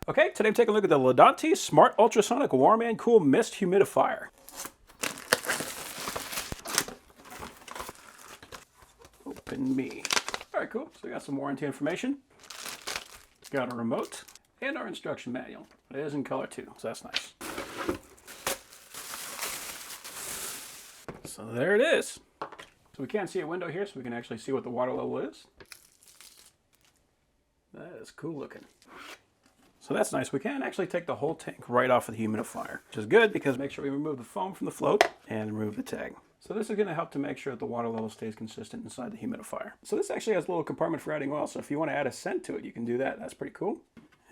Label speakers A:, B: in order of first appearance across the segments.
A: Okay, today I'm taking a look at the Ledonti Smart Ultrasonic Warm and Cool Mist Humidifier. Open me. Alright, cool. So we got some warranty information. Got a remote and our instruction manual. It is in color too, so that's nice. So there it is. So we can't see a window here, so we can actually see what the water level is. That is cool looking. So that's nice. We can actually take the whole tank right off of the humidifier, which is good because make sure we remove the foam from the float and remove the tag. So this is going to help to make sure that the water level stays consistent inside the humidifier. So this actually has a little compartment for adding oil, so if you want to add a scent to it, you can do that. That's pretty cool.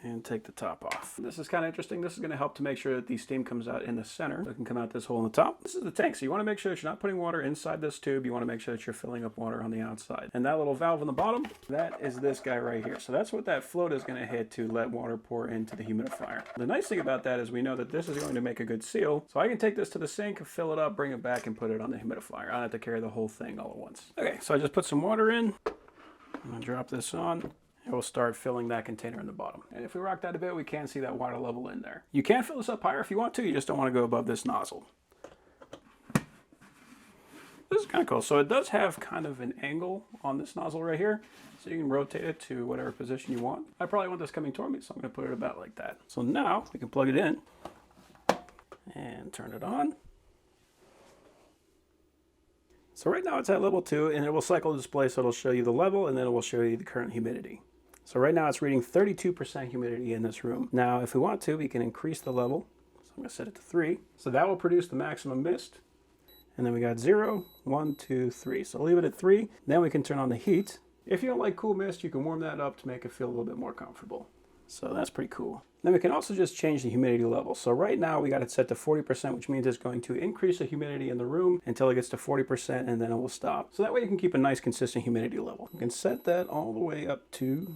A: And take the top off. This is kind of interesting. This is going to help to make sure that the steam comes out in the center. So it can come out this hole in the top. This is the tank, so you want to make sure that you're not putting water inside this tube. You want to make sure that you're filling up water on the outside. And that little valve on the bottom, that is this guy right here. So that's what that float is going to hit to let water pour into the humidifier. The nice thing about that is we know that this is going to make a good seal. So I can take this to the sink, fill it up, bring it back, and put it on the humidifier. I don't have to carry the whole thing all at once. Okay, so I just put some water in. I'm going to drop this on. It will start filling that container in the bottom. And if we rock that a bit, we can see that water level in there. You can fill this up higher if you want to, you just don't want to go above this nozzle. This is kind of cool. So it does have kind of an angle on this nozzle right here. So you can rotate it to whatever position you want. I probably want this coming toward me, so I'm going to put it about like that. So now we can plug it in and turn it on. So right now it's at level 2 and it will cycle the display, so it'll show you the level and then it will show you the current humidity. So right now it's reading 32% humidity in this room. Now if we want to, we can increase the level. So I'm going to set it to 3. So that will produce the maximum mist. And then we got 0, 1, 2, 3. So leave it at 3. Then we can turn on the heat. If you don't like cool mist, you can warm that up to make it feel a little bit more comfortable. So that's pretty cool. Then we can also just change the humidity level. So right now we got it set to 40%, which means it's going to increase the humidity in the room until it gets to 40% and then it will stop. So that way you can keep a nice consistent humidity level. You can set that all the way up to,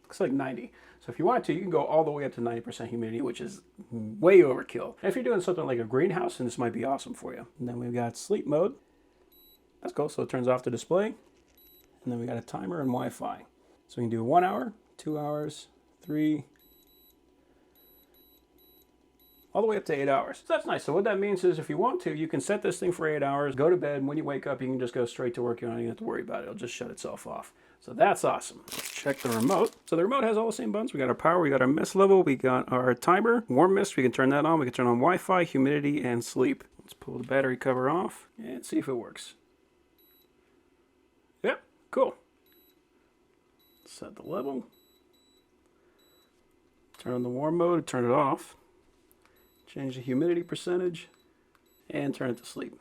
A: looks like 90. So if you want to, you can go all the way up to 90% humidity, which is way overkill. And if you're doing something like a greenhouse, then this might be awesome for you. And then we've got sleep mode. That's cool. So it turns off the display. And then we got a timer and Wi-Fi. So we can do 1 hour, 2 hours, 3, all the way up to 8 hours. So that's nice. So what that means is if you want to, you can set this thing for 8 hours, go to bed, and when you wake up, you can just go straight to work. You don't even have to worry about it. It'll just shut itself off. So that's awesome. Let's check the remote. So the remote has all the same buttons. We got our power, we got our mist level, we got our timer, warm mist, we can turn that on. We can turn on Wi-Fi, humidity, and sleep. Let's pull the battery cover off and see if it works. Yep, cool. Set the level. Turn on the warm mode, turn it off. Change the humidity percentage and turn it to sleep.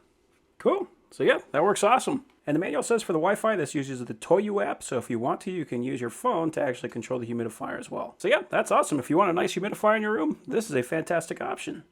A: Cool. So yeah, that works awesome. And the manual says for the Wi-Fi, this uses the Quie app. So if you want to, you can use your phone to actually control the humidifier as well. So yeah, that's awesome. If you want a nice humidifier in your room, this is a fantastic option.